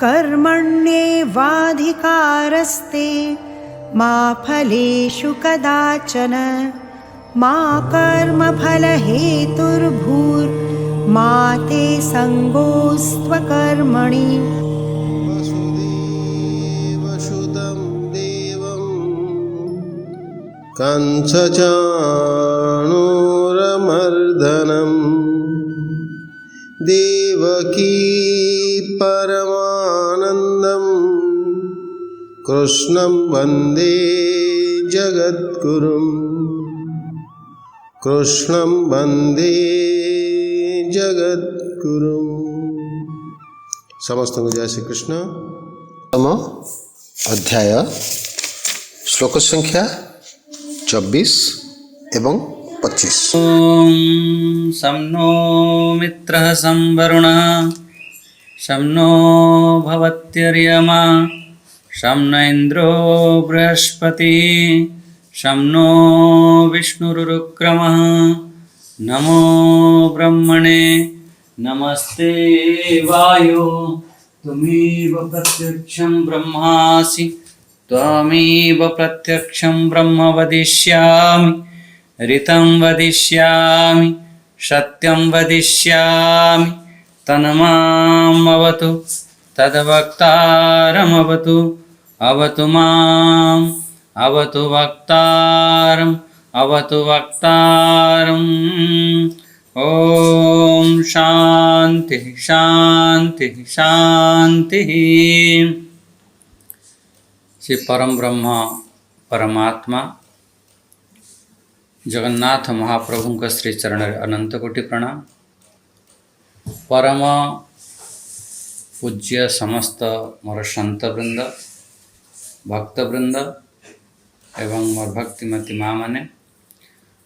कर्मण्येवाधिकारस्ते मा फलेषु कदाचन मा कर्मफलहेतुर्भूर्मा ते सङ्गोऽस्त्वकर्मणि। वसुदेवसुतं देवं कंसचाणूरमर्दनं देवकी परमानन्दं कृष्णं वन्दे जगद्गुरुं कृष्णं वन्दे जगद्गुरुं। समस्त को जय श्री कृष्ण। अध्याय श्लोक संख्या 24 एवं 25। ओम सं नो मित्रः सं वरुणः सं नो भवत्यर्यमा सं न इन्द्रो बृहस्पतिः सं नो विष्णुरुक्रमः नमो ब्रह्मणे नमस्ते वायो त्वमेव प्रत्यक्षं ब्रह्मासि त्वमेव प्रत्यक्षं ब्रह्म वदिष्यामि ऋतं वदिष्यामि सत्यं वदिष्यामि तन्मामवतु तद्वक्तारमवतु अवतु माम् अवतु वक्तारम् अवतु वक्तारम्। ओम शांति शांति शांति। श्री परम ब्रह्म परमात्मा जगन्नाथ महाप्रभु का श्री चरण अनंत कोटि प्रणाम। परम पूज्य समस्त मोर संत वृंद भक्तवृंद एवं मोर भक्तिमती माँ माने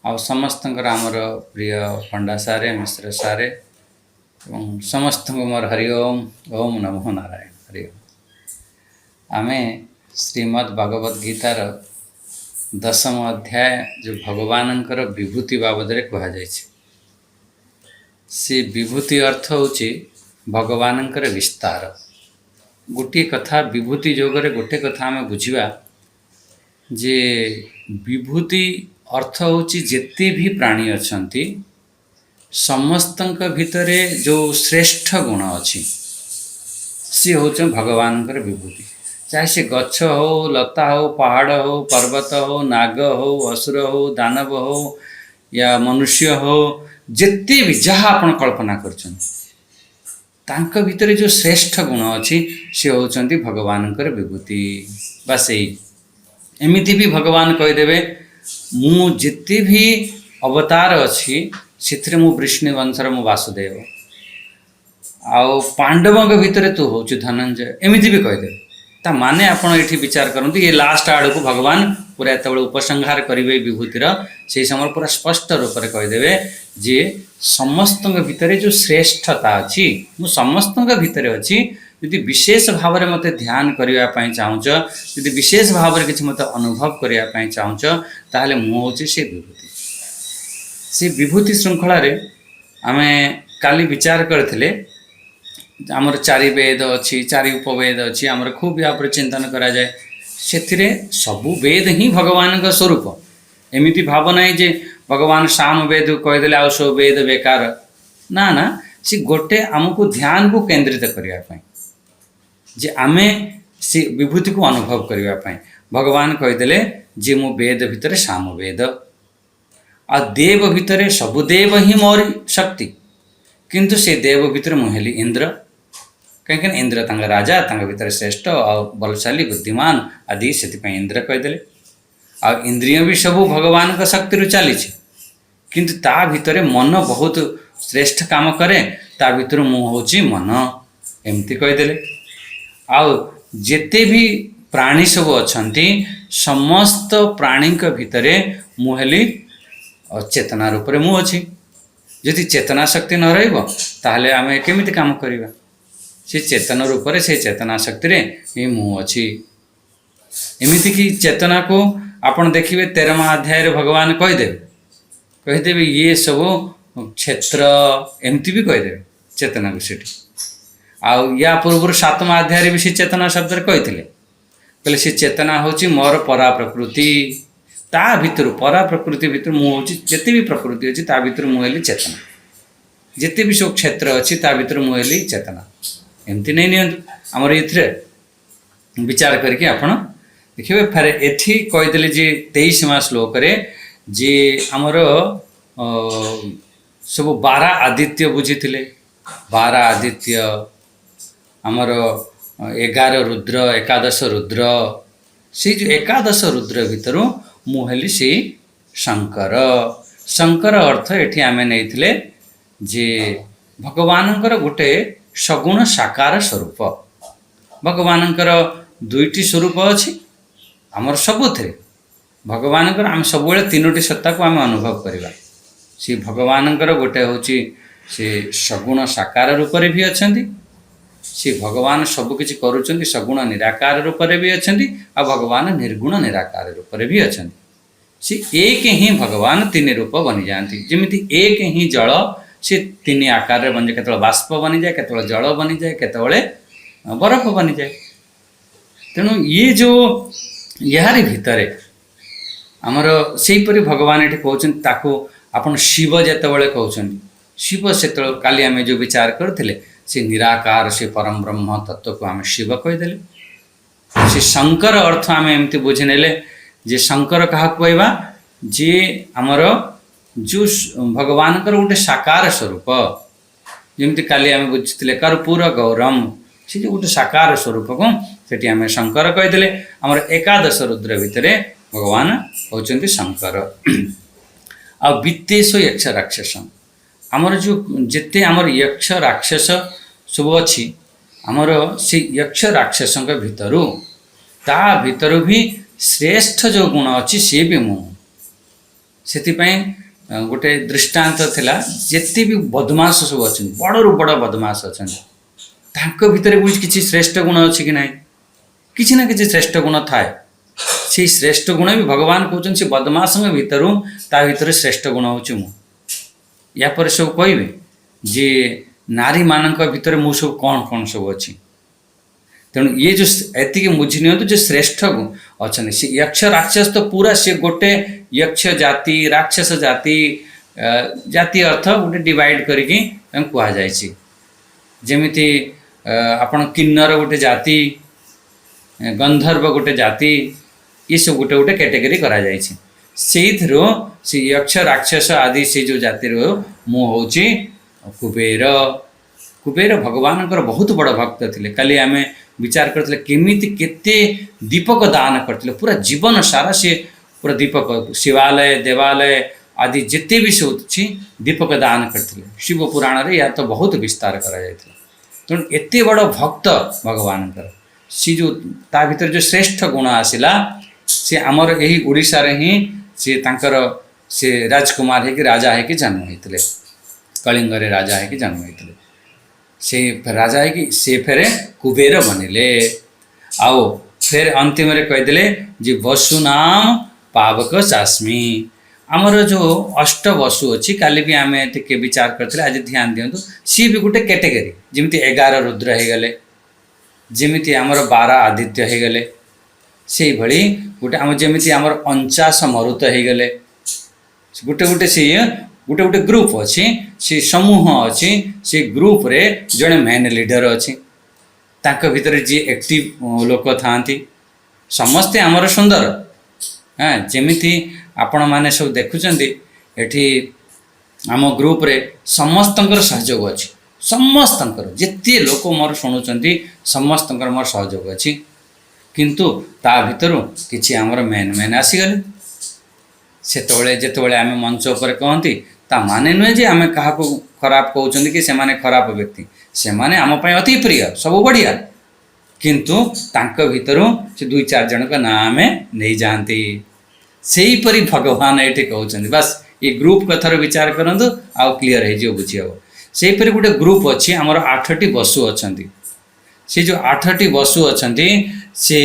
आ समस्त आमर प्रिय पंडा सारे मिश्र सारे एवं समस्त मोर हरिओम ओम नमो नारायण हरिओम। आमे श्रीमद् भगवद गीतार 10म अध्याय जो भगवानंकर विभूति बाबद कह जाए से विभूति अर्थ होची भगवानंकर विस्तार। गोटे कथा विभूति जोगरे गोटे कथा आम बुझा जे विभूति अर्थ होची जेते भी प्राणी अछंती समस्तंक भितरे जो श्रेष्ठ गुण अच्छी सी हूँ भगवानंकर विभूति। चाहे से गछ हो लता हो पहाड़ हो पर्वत हो नाग हो असुर हो दानव हो या मनुष्य हो जेते भी जहाँ आपण कल्पना करछन तांक भितरे जो श्रेष्ठ गुण अच्छी सी होचंती भगवानंकर विभूति। बस यही एमिति भी भगवान कहीदेवे मु जिते भी अवतार अच्छी से मु विष्णु वंशर मु वासुदेव आउ पांडवों भितर तू हूँ धनंजय एमिति भी कहीदेवे। ता माने आपण ये विचार करते ये लास्ट आड़ को भगवान पूरा ये उपसंहार करेंगे विभूतिर से समय पूरा स्पष्ट रूप से कहीदेवे जे समस्त भितर जो श्रेष्ठता अच्छी मु समस्त भितर अच्छी यदि विशेष भाव में मत ध्यान करने चाहूच यदि विशेष भाव में किसी मत अनुभव करने चाहूच ताहले मु होची से विभूति। से विभूति श्रृंखला आम काली विचार करते आमर 4 वेद अच्छी 4 उपवेद अच्छी आमर खूब या चिंतन करा जाए से सबु वेद ही भगवान का स्वरूप। एमिति भाव नहीं जे भगवान साम वेद कहीदेले आ सब वेद बेकार ना ना सी गोटे आमको ध्यान को केंद्रित करने जे आमे से विभूति को अनुभव करने भगवान कहीदेले जे मो वेद भितर साम वेद आ देव भितर सबु देव ही मोर शक्ति किंतु से देव भितर मुहेली इंद्र कहीं इंद्र तंग राजा तंग भितर श्रेष्ठ और बलशाली बुद्धिमान आदि से इंद्र कहीदेले आ इंद्रिय भी सबू भगवान का शक्ति चली किंतु ता भितर मन बहुत श्रेष्ठ काम करे ता भितर मु होची मन एमती कहीदेले। आउ जेते भी प्राणी सब अछंती समस्त प्राणी भितरे मु हेली चेतना रूप में मु अच्छी यदि चेतना शक्ति न रहिबो ताहले आमे केमिति काम करिबा से चेतन रूप से चेतना शक्ति रे ही मु अच्छी। एमिति कि चेतना को आपण देखिए 13वां अध्याय भगवान कहीदेवे ये सब क्षेत्र एमती भी कहीदेवे चेतना को सीटी या पूर्व 7वां अध्याय भी से चेतना शब्द कही कहले से चेतना हूँ मोर परा प्रकृति ता भितर परा प्रकृति भितर मुझे जिते भी प्रकृति अच्छी ता भितर मुझे चेतना जिते भी सब क्षेत्र अच्छी ता भितर मुझे चेतना एमती नहीं नियंतु आमर ये विचार करके आपण देखिए फेर एथि कहीदेले जे 23वां श्लोक रे जे आमर सब 12 आदित्य बुझी 12 आदित्य आमर 11 रुद्र 11 रुद्र से जो 11 रुद्र भितर मुहली से शंकर शंकर अर्थ एठी आमे नहीं जे भगवानंकर गोटे सगुण साकार स्वरूप भगवानंकर 2टी स्वरूप अच्छी आमर सबुथे भगवानंकर आम सब 3टी सत्ता को आम अनुभव करवा से भगवानंकर गोटे हूँ से सगुण साकार रूप में भी अच्छा से भगवान सबकि करुँच सगुण निराकार रूप में भी अच्छा आ भगवान निर्गुण निराकार रूप में भी अच्छा से एक ही भगवान 3 रूप बनी जाती जमी एक ही जल से 3 आकार बन जाए केतବେଳେ बाष्प बनी जाए केतବେଳେ जल बनी जाए केतବେଳେ बरफ बनी जाए तेणु ये जो यारी भितर आमर से भगवान ये कहते ताको आपन शिव जितेबाला कहते शिव से काली आम जो विचार करते से निराकार से परम ब्रह्म तत्व को आम शिव कहीदेले से शंकर अर्थ आम एमती बुझीने जे शंकर क्या कहवा जे आमर जो भगवान गोटे साकार स्वरूप जमी काली आम बुझी कर्पूर गौरम से जो गोटे साकार स्वरूप को सेठी आम शंकर कहीदेले आमर 11 रुद्र भितर भगवान होचंती शंकर आ वित्तेश यक्ष राक्षस आमर जो जिते आमर यक्ष राक्षस सब अच्छी आमर से यक्ष राक्षस भितर ता भितर भी श्रेष्ठ जो गुण अच्छी सी भी मुझे गोटे दृष्टांत थिला जिते भी बदमाश सब अच्छे बड़रू बड़ बदमाश अच्छा भितर किसी श्रेष्ठ गुण अच्छी कि ना किसी ना किसी श्रेष्ठ गुण थाए से श्रेष्ठ गुण भी भगवान कहते से बदमाश भितर ता भितर श्रेष्ठ गुण हूँ या पर सब कहे जे नारी मान भितर मु सब कौन कौन सब अच्छी तेणु ये जो एति बुझी नि जो श्रेष्ठ अच्छा से यक्ष राक्षस तो पूरा से गोटे यक्ष जाति राक्षस जाति जाति अर्थ गोटे डिवाइड करके कहुई जमीती आपण किन्नर गोटे जाति गंधर्व गोटे जाति ये सब गोटे गोटे कैटेगरी करा जायछि से यक्ष राक्षस आदि से जो जाति मु हूँ कुबेर कुबेर भगवान बहुत बड़ भक्त थे काली आम विचार करते केमिति केते दीपक दान करते पूरा जीवन सारा से पूरा दीपक शिवालय देवालय आदि जिते भी से अच्छी दीपक दान करते शिव पुराण रे या तो बहुत विस्तार करा तेणु एते बड़ भक्त भगवान सी जो ता भीतर जो श्रेष्ठ गुण आसला से आमर यही ओडिशा रे ही से तांकर से राजकुमार है कि राजा है कि जन्म होते कलिंग रे राजा है कि जन्म होते से राजा है कि से फेरे कुबेर बनिले आओ फिर अंतिम रे कहीदेले जे वसु नाम पावक चास्मी आमर जो अष्ट वसु अच्छी काली भी आम टे विचार करते आज ध्यान दिंतु सी भी गोटे कैटेगरी जमी 11 रुद्र हो गले जमी आमर 12 आदित्य हो गले से भली गोटे आम जमी आमर 49 मरुत हो गले गोटे गोटे से गोटे गोटे ग्रुप अच्छी से समूह अच्छी से ग्रुप रे जड़े मेन लीडर अच्छी तांको भीतर जी एक्टिव लोक था समस्ते आमर सुंदर हाँ जमी आपण मैंने सब देखुंट एठी आम ग्रुप रे समस्तंकर सहयोग अच्छी समस्तंकर जिते लोक मोर शुणुंट समस्तंकर मोर सहयोग अच्छी किंतु ता भितर किछि आमर मेन मेन आसीगले सेतबेले जेतबेले आम मंच उपर कहती ता माने नुहे जे आम क्या खराब कहते कि से माने खराब व्यक्ति से माने आम पाई अति प्रिय सब बढ़िया किंतु तांको भितरु से 2-4 जन का ना आम नहीं जाती से परी भगवान ये कहते बस ये ग्रुप कथार विचार करंतु आउ क्लीयर हो बुझी हम से परी गोटे ग्रुप अच्छी आमर 8टी वसु अच्छा से जो 8टी वसु अच्छा से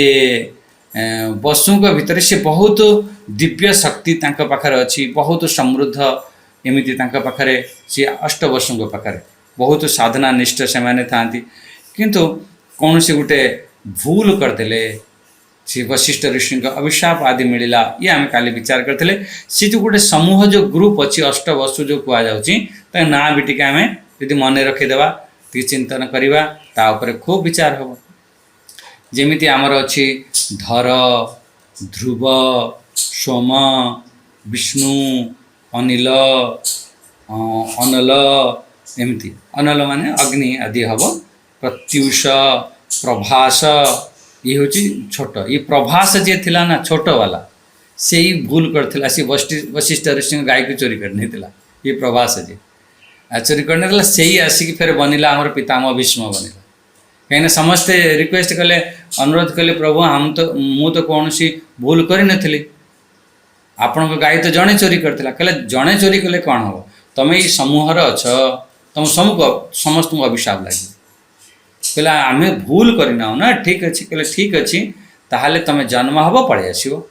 वसुओं भितर से बहुत दिव्य शक्ति तांका पाखरे अच्छी बहुत समृद्ध एमती तांका पाखरे से अष्ट वसुओं पाखरे बहुत साधना निष्ठ से माने थांती किंतु कौन सी गोटे भूल करदेले से वशिष्ठ ऋषि अभिशाप आदि मिलला ये आम काली विचार करते सी जो गोटे समूह जो ग्रुप अच्छी अष्ट वस्तु जो कहुच्छी ना भी टी आम यदि मन रखीदेवा टी चिंतन करवा तापर खूब विचार हम जमी आमर अच्छी धर ध्रुव सोम विष्णु अनिल अनल एमती अनल माने अग्नि आदि हम प्रत्युष प्रभास ये हूँ छोट ये प्रभास जी थिला ना छोट वाला से ही भूल करथिला सी वशिष्ठ ऋषि गाय को चोरी करनी थिला ये प्रभास जी चोरी करने से ही आसिक फेर बनिला आमर पितामह भीष्म बनिला कहीं समस्ते रिक्वेस्ट कले अनुरोध कले प्रभु हम तो मु तो कौन सी भूल कर नी आपण को गाय तो जड़े चोरी करथिला कहले जड़े चोरी कले कौन हम तमें ये समूहर अछ तुम समस्त अभिशाप लगे कहला आम भूल करना ना ठीक अच्छे कहले ठीक अच्छे ताहले तुम जन्म हम पड़े आसो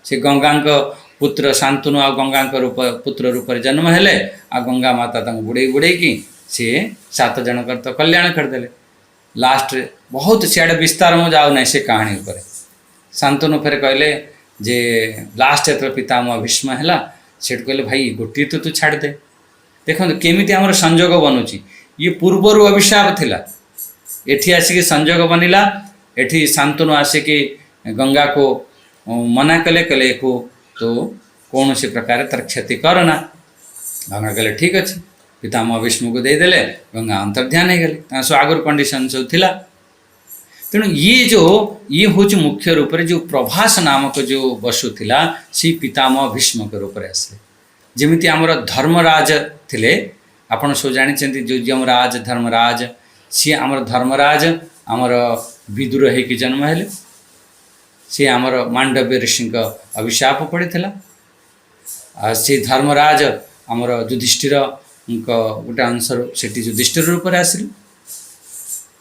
से गंगा पुत्र शांतनु आ गंगा रूप पुत्र रूप जन्म हेले आ गंगा माता तक बुड़े बुड़े की सी 7 जन तो कल्याण करदे लास्ट बहुत सियाड़े विस्तार में जाऊ ना से कहानी उपर शांतनु फेर कहले जे लास्ट एत पितामह भीष्म है से कहले भाई गोटे तो तू छाड़ दे देखो केमी आम संजोग बनूची ये पूर्वर अभिशाप थिला एठी आसिक संजोग बनिला एठी शांतनु आसिक गंगा को मना कले कले को तो कौन से प्रकार तर क्षति करना गंगा कहले ठीक अच्छे पितामह विष्णु को देदेले गंगा अंतर्ध्यान हो गले सो आगर कंडीशन सब थिला तेणु ये हूँ मुख्य रूप से जो प्रभास नामक जो वसु थिला सी पितामह भीष्म के रूप में आसे जमीती आमर धर्मराज थिले आपण सब जानी जो यमराज धर्मराज सी आमर धर्मराज आमर विदुर होकि जन्म हेले सी आमर मांडव्य ऋषि अभिशाप पड़ता सी धर्मराज आमर युधिष्ठिर गोटे अंश से युधिष्ठिर रूप में आसिल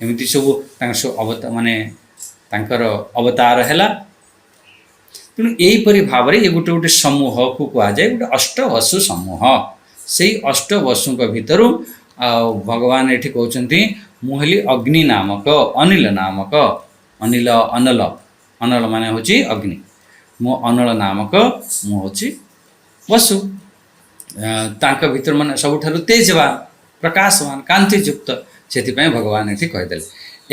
एमती सब माने अवतार है तेणु यहीपरि भाव में ये गोटे गोटे समूह को कहुए गोटे अष्टवसु समूह से अष्टवसु भितर भगवान ये कहते मुहली अग्नि नामक अनिल नामक अनिल अनल अनल माने हूँ अग्नि मो अनल नामक मु हूँ वसु तांक भीतर मन सबुठारु तेजवान प्रकाशवान कांतियुक्त से भगवान ये कहीदेले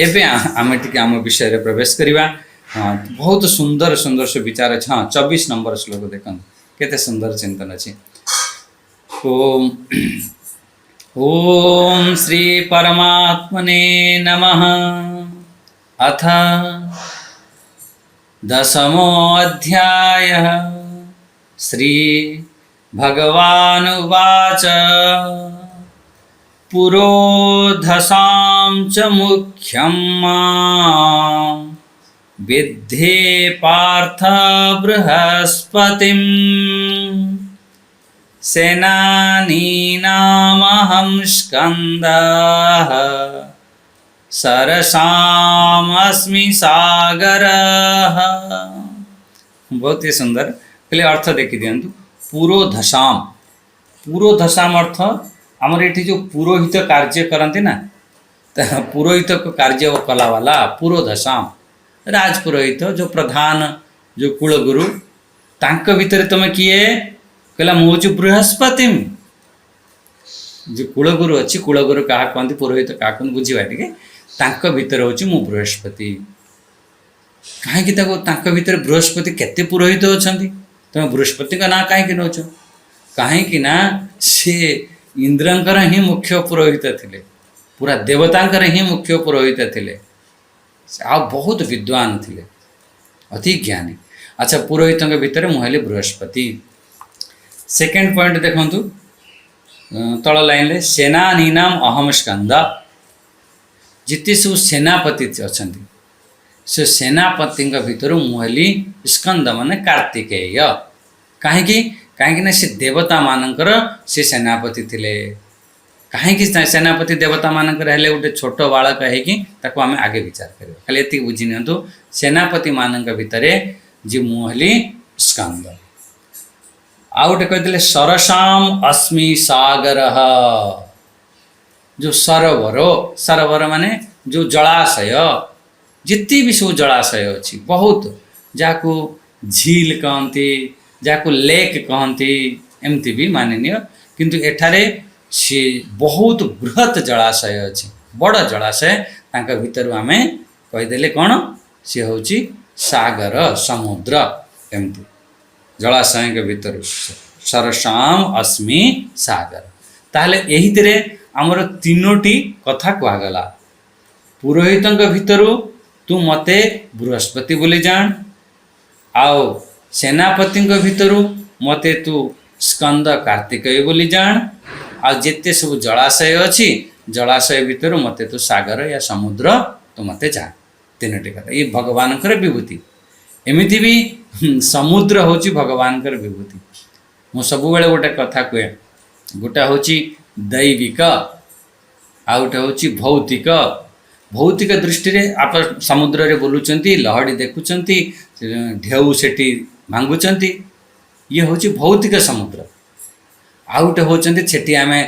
एवं आम टी आम विषय प्रवेश करवा बहुत सुंदर सुंदर से विचार अच्छे हाँ 24 नंबर श्लोक देख केते सुंदर चिंतन अच्छे ओम ओम श्री परमात्मने नमः अथ 10मोऽध्यायः श्री भगवानुवाच पुरोधसां च मुख्यं मां विद्धि पार्थ बृहस्पतिं सेनानीनामहं स्कन्दः सरसामस्मि सागरः। बहुत ही सुंदर पहले अर्थ देखी दिंतु पुरोधसाम पुरोधसाम अर्थ आमर ये जो पुरोहित कार्य करती ना पुरोहित को कार्य कला वाला पुरोधसाम राज पुरोहित जो प्रधान जो कुलगुरु तांक भितर तुम किए कहला मुझे बृहस्पति जो कुलगुरु अच्छी कुलगुरु क्या कहते पुरोहित क्या कहते बुझा टे तांक भितर हूँ मु बृहस्पति कहीं भितर बृहस्पति केते पुरोहित अच्छा तुम बृहस्पति का ना कहीं नौच कहीं से इंद्रंकर ही मुख्य पुरोहित थिले पूरा देवतांकर ही मुख्य पुरोहित थिले आ बहुत विद्वान थिले अति ज्ञानी। अच्छा पुरोहित भितर मुहली बृहस्पति। सेकेंड पॉइंट देखु तल लाइन ले सेनानीनाम अहम स्कंद जिते सब सेनापति अच्छा से सेनापति भितर मुहली स्कंद माने कार्तिकेय कहीं कहीं से देवता मानकर से सेनापति थिले कहीं सेनापति देवता मानकर हेले गोटे छोट बालक है आम आगे विचार कर खाली ये बुझी नियंतु सेनापति मानक भितर जी मुहली स्कंद आ गोटे कहते सरसाम अस्मि सागर जो सरोवर सरोवर माने जो जलाशय जिते भी सब जलाशय अच्छी बहुत जहाँ झील कहती जहाँ लेक कहती एमती भी माननीय किंतु एठारे सी बहुत बृहत जलाशय अच्छी बड़ जलाशय तांका भितर आम कहीदेले कौन सी हूँ सागर समुद्र एमती जलाशय के भीतर सरसाम अस्मि सागर ताहले एहितिरे आमर तीनोटी कथा कहगला पुरोहित भितर तू मते बृहस्पति बोली जान आओ सेनापति भितर मते तू स्कंद कार्तिकेय बोली जान आ जेते सब जलाशय अच्छी जलाशय भितर मते तू सागर या समुद्र तू मते जान तीनोटी कथा ये भगवान विभूति एमिति भी समुद्र हूँ भगवान विभूति मु सब बेले गोटे कथा कहे गोटे हूँ दैविक आ गोटे हूँ भौतिक भौतिक दृष्टि रे आप समुद्र रे बोलुचंती लहड़ी देखुचंती ढेउ सेठी भांगुचंती ये हूँ भौतिक समुद्र आ गोटे होचंती सेठी आमे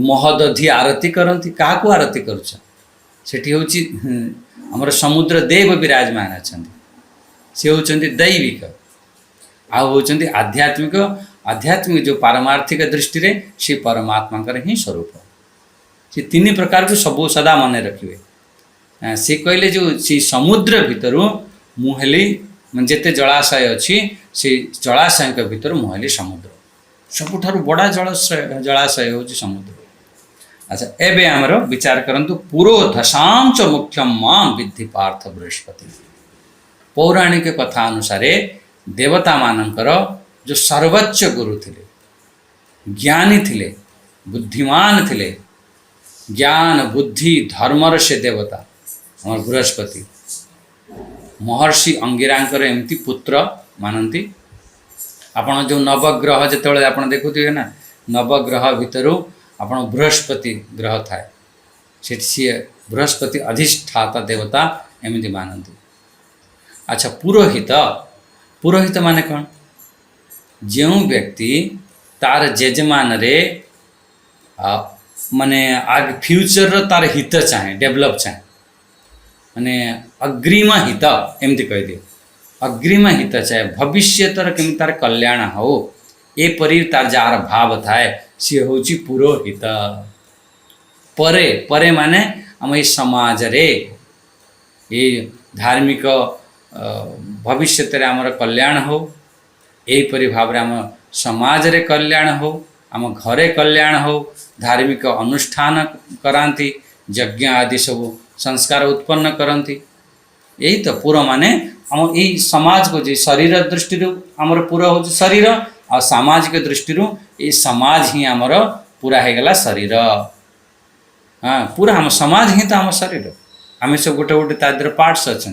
महदधि आरती करती क्या आरती करुछ सेठी हूँ हमर समुद्र देव विराजमान अच्छा से होचंती दैविक आ होचंती आध्यात्मिक आध्यात्मिक जो पारमार्थिक दृष्टि रे से परमात्मा ही स्वरूप से तीन प्रकार को सब सदा मन रखिए से कहले जो सी समुद्र भितर मुहली जिते जलाशय अच्छी से जलाशय के भीतर मुहली समुद्र सबुठारु बड़ा जलाशय हूँ समुद्र। अच्छा एबे आमर विचार करंतु पुरोधसां च मुख्यम मां विद्धि पार्थ बृहस्पति पौराणिक कथा अनुसार देवता मानकर जो सर्वोच्च गुरु थिले ज्ञानी थिले बुद्धिमान थिले ज्ञान बुद्धि धर्मर से देवता हमर बृहस्पति महर्षि अंगिरांकर एमती पुत्र मानती आपण जो नवग्रह जिते आप देखुए ना नवग्रह भितर आपण बृहस्पति ग्रह थाए सी बृहस्पति अधिष्ठाता देवता एमती मानती। अच्छा पुरोहित पुरोहित माने कौन जो व्यक्ति तार जेजमान रे माने आग फ्यूचर तार हित चाहे डेवलप चाहे माने अग्रिम हित एमती कह दिए अग्रिम हित चाहे भविष्यतर केमी तार कल्याण हो एपरी तार जार भाव थाए सी हूँ पुरोहित परे परे माने आम ये समाज रे ये धार्मिक भविष्य आमर कल्याण हो एपरी भाव आम समाज रे कल्याण हो आम घरे कल्याण हो धार्मिक अनुष्ठान करांती यज्ञ आदि सब संस्कार उत्पन्न करती यही तो पुर माने आम यही समाज को जी शरीर दृष्टि आमर पुर हूँ शरीर आ सामाजिक दृष्टि ये समाज ही आमर पूरा हो गला शरीर हाँ पूरा आम समाज ही तो आम शरीर आम सब गोटे गोटे तादर पार्ट्स अच्छा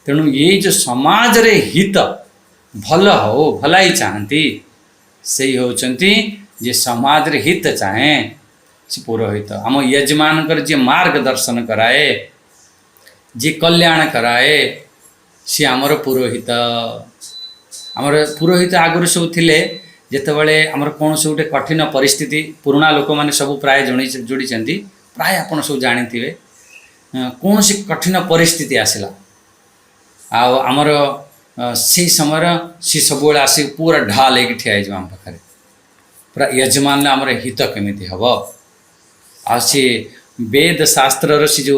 तेणु ये जो समाज रे हित भल हो भलाई चाहती से होचंती जे समाज रे हित चाहे से पुरोहित आम यजमान कर जे मार्गदर्शन कराए जे कल्याण कराए सी आमर पुरोहित आमर पुरोहित आगुरी सब थिले जेतेबेले आमर कौन से गोटे कठिन परिस्थिति पुराणा लोक मैंने सब प्राय जोड़ी प्राय आपन सब जानी कौन सी कठिन परिस्थिति आसला आमर से समय सी सब आस पूरा ढा लेके ठिया आम पाखे पूरा यजमान आमर हित केमी हम आ सी वेद शास्त्र सी जो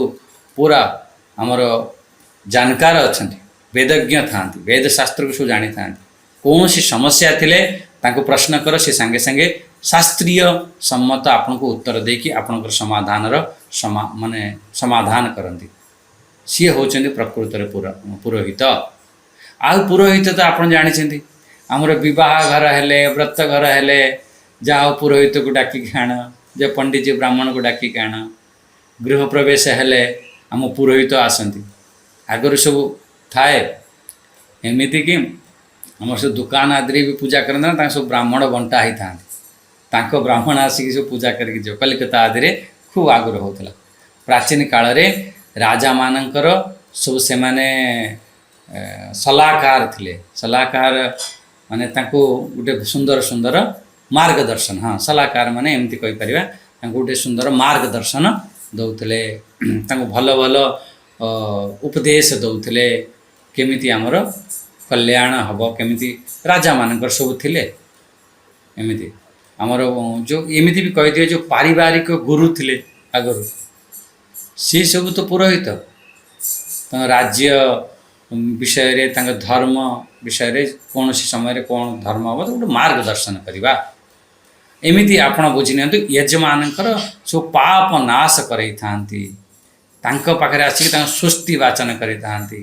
पूरा आमर जानकार अच्छा वेदज्ञ था वेद शास्त्र को सब जानी था कौन सी समस्या थिले तांको प्रश्न कर से सांगे सांगे शास्त्रीय सम्मत आपन को उत्तर देकी आपन समाधान माने समाधान करती सी होचंदी प्रकृत रे पुरोहित आ पुरोहित तो आप जानी आमर विवाह घर हेले व्रत घर हेले जाओ पुरोहित को डाकिक आण जे पंडित जी ब्राह्मण को डाकिक आण गृह प्रवेश हेले आम पुरोहित आसती आगुरी सब थाए एमती कि आम सब दुकान आदि भी पूजा करते सब ब्राह्मण बंटा ही था ब्राह्मण आसिक सब पूजा करके जो कलिकता आदि खूब आगुरी होता प्राचीन काल रे राजा मानकर सब से माने सलाहकार थिले सलाहकार माने तांको गोटे सुंदर सुंदर मार्गदर्शन हाँ सलाहकार माने एमती कहि परिबा तांको गोटे सुंदर मार्गदर्शन ଦଉଥିଲେ, ତାଙ୍କୁ ଭଲ ଭଲ ଉପଦେଶ ଦଉଥିଲେ, କେମିତି ଆମର କଲ୍ୟାଣ ହେବ, କେମିତି ରାଜାମାନଙ୍କର ସବୁ ଥିଲେ। ଏମିତି ଆମର ଯେଉଁ ଏମିତି ବି କହିଦିଏ ଯେଉଁ ପାରିବାରିକ ଗୁରୁ ଥିଲେ ଆଗରୁ, ସେ ସବୁ ତ ପୁରୋହିତ, ତାଙ୍କ ରାଜ୍ୟ ବିଷୟରେ, ତାଙ୍କ ଧର୍ମ ବିଷୟରେ, କୌଣସି ସମୟରେ କ'ଣ ଧର୍ମ ହେବ ତ ଗୋଟେ ମାର୍ଗଦର୍ଶନ କରିବା। ଏମିତି ଆପଣ ବୁଝି ନିଅନ୍ତୁ, ୟଜମାନଙ୍କର ସବୁ ପାପ ନାଶ କରେଇଥାନ୍ତି, ତାଙ୍କ ପାଖରେ ଆସିକି ତାଙ୍କ ସ୍ୱସ୍ତି ବାଚନ କରିଥାନ୍ତି।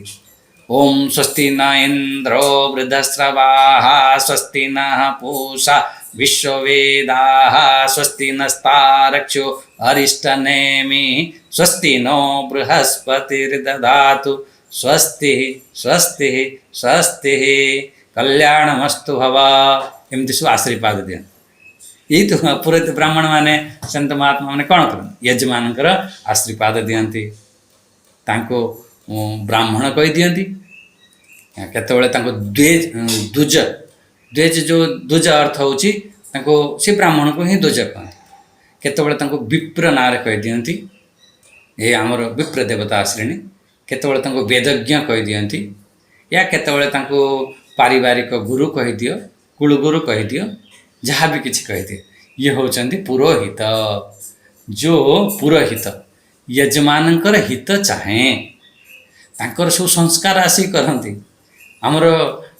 ଓಂ ସ୍ୱସ୍ତି ନ ଇନ୍ଦ୍ର ବୃଦ୍ଧସ୍ରବାଃ ସ୍ୱସ୍ତି ନଃ ପୂଷା ବିଶ୍ୱବେଦାଃ ସ୍ୱସ୍ତି ନସ୍ତାରକ୍ଷೋ अरिष्टनेमि स्वस्ति नो बृहस्पतिर्दधातु स्वस्ति स्वस्ति स्वस्ति कल्याणमस्तु भव। एमती सब आशीर्वाद दिया। यही तो पुरोहित ब्राह्मण माने संत महात्मा माने कौन कर यजमानकर आशीर्वाद दियंती, तांको ब्राह्मण कही दियंती। केतबेले तांको द्विज द्विज जो द्विज अर्थ होची तांको से ब्राह्मण को ही द्विज कहते। केतबेले तांको विप्र नारे कही दियंती, ये आमर विप्र देवता आश्रेणी। केतबेले तांको वेदज्ञ कही दियंती, या केतबेले तांको पारिवारिक गुरु कही दियो, कुलगुरु कही दियो, जहाँ भी किसी कही दिए। ये होचंदी पुरोहित। जो पुरोहित यजमानकर हित चाहे, तांकर सब संस्कार आसिक करती। आमर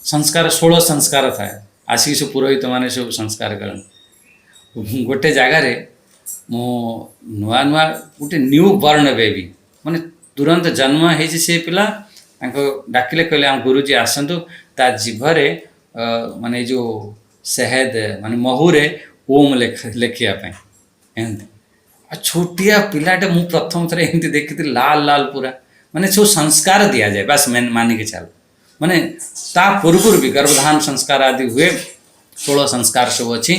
संस्कार 16 संस्कार थाए, आसिक सब पुरोहित माने सब संस्कार करती। गोटे जगार मो नुआ नुआ गोटे न्यू बर्न बेबी माने तुरंत जन्म है से पिला डाकिले कहले आम गुरुजी आसतु ता जिभरे माने जो शहद माने महुरे ओम लेखियापी एमती छोटिया पिलाटे मु प्रथम थर एमती देखी लाल लाल पूरा माने सब संस्कार दिया जाए बस मैं मानिक चल माने ता पूर्व भी गर्भधान संस्कार आदि हुए 16 संस्कार सब अच्छी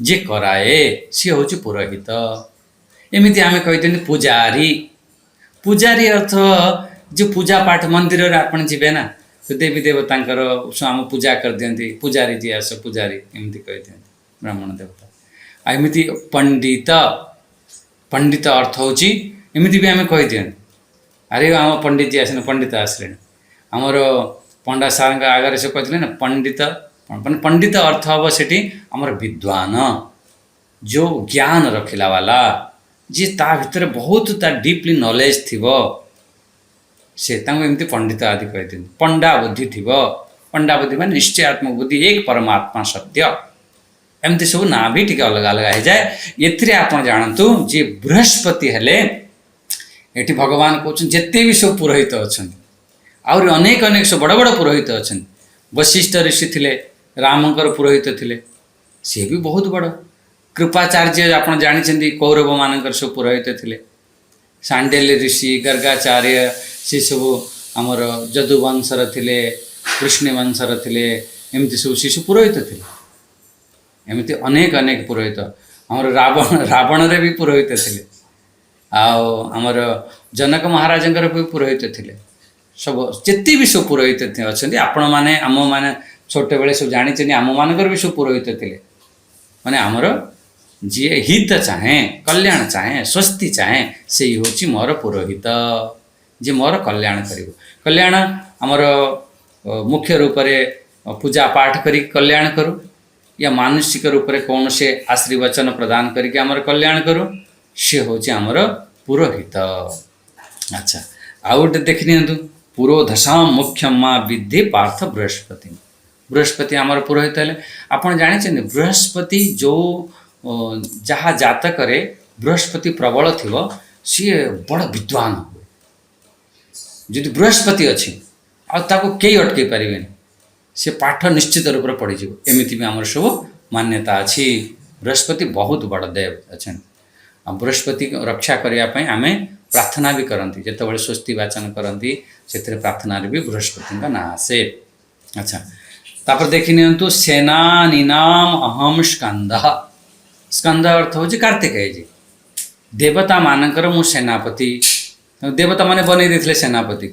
जे कराए सी हूँ पुरोहित। एमती आम कही पूजारी। पूजारी अर्थ जो पूजा पाठ मंदिर आपन जीवे ना तो देवी देवता आम पूजा कर दियंती, पूजारी जी आस पूजारी एमती कही दियंती ब्राह्मण देवता। एमती पंडित। पंडित अर्थ हूँ एमती भी आम कही दियंती, अरे आम पंडित जी आसन पंडित आसले आमर पंडा सार आगे से कहते ना पंडित। पंडित अर्थ हम से आमर विद्वान जो ज्ञान रखिला वाला जी ता भीतर बहुत ता डीपली नॉलेज थिबो से एमती पंडित आदि कहते। पंडा बुद्धि थी, पंडा बुद्धि मान निश्चयात्मक बुद्धि एक परमात्मा सत्य एमती सब ना भी टी अलग अलग हो जाए। ये आप जानतु जे बृहस्पति हेले ये भगवान कहते जिते भी सब पुरोहित अच्छा आहुरी अनेक अनेक सब बड़ बड़ पुरोहित अच्छा। वशिष्ठ ऋषि थिले रामंकर पुरोहित थिले, सी भी बहुत बड़। कृपाचार्य आप जानी कौरव मानकर सब पुरोहित थिले। सांडेल्य ऋषि गर्गाचार्य से सब आमर जदुवंशर थिले, कृष्ण वंशर थिले, एमती सब शिशु पुरोहित थिले। एमती अनेक अनेक पुरोहित आमर रावण रे भी पुरोहित थिले, आमर जनक महाराजंकर भी पुरोहित थिले। सब जिते भी सब पुरोहित अच्छा आपण मैंने आम मैंने छोटे बेले सब जानी आम मानकर भी सब पुरोहित थिले। माने आमर जी हित चाहे, कल्याण चाहे, स्वस्ति चाहे से हूँ मोर पुरोहित जी मोर कल्याण करिवो। कल्याण आमर मुख्य रूप से पूजा पाठ करी कल्याण करूँ या मानसिक रूप से कौन से आशीर्वचन प्रदान करके आमर कल्याण करूँ सी हूँ आमर पुरोहित। अच्छा आउ गोटे देखि नियंतु पुरोधसाम मुख्यम माँ विद्धि पार्थ बृहस्पति। बृहस्पति आमर पुरोहित हेले। आपन जानी बृहस्पति जो जहाँ जातक बृहस्पति प्रबल थी सी बड़ विद्वान हुए। जो बृहस्पति अच्छी आको कई अटकई पारे सी पाठ निश्चित रूप से पढ़ीज। एमती भी आमर सब मान्यता अच्छी। बृहस्पति बहुत बड़ देव अच्छा। बृहस्पति रक्षा करने आम प्रार्थना भी करती जिते स्वस्ति वाचन करती से प्रार्थना भी बृहस्पति का ना आसे। अच्छा तापर देखि नियंतु सेनानीनाम अहम स्कंद। स्कंद अर्थ हूँ कार्तिकेय जी देवता मानकर मु सेनापति। देवता माने बनै देथिले सेनापति।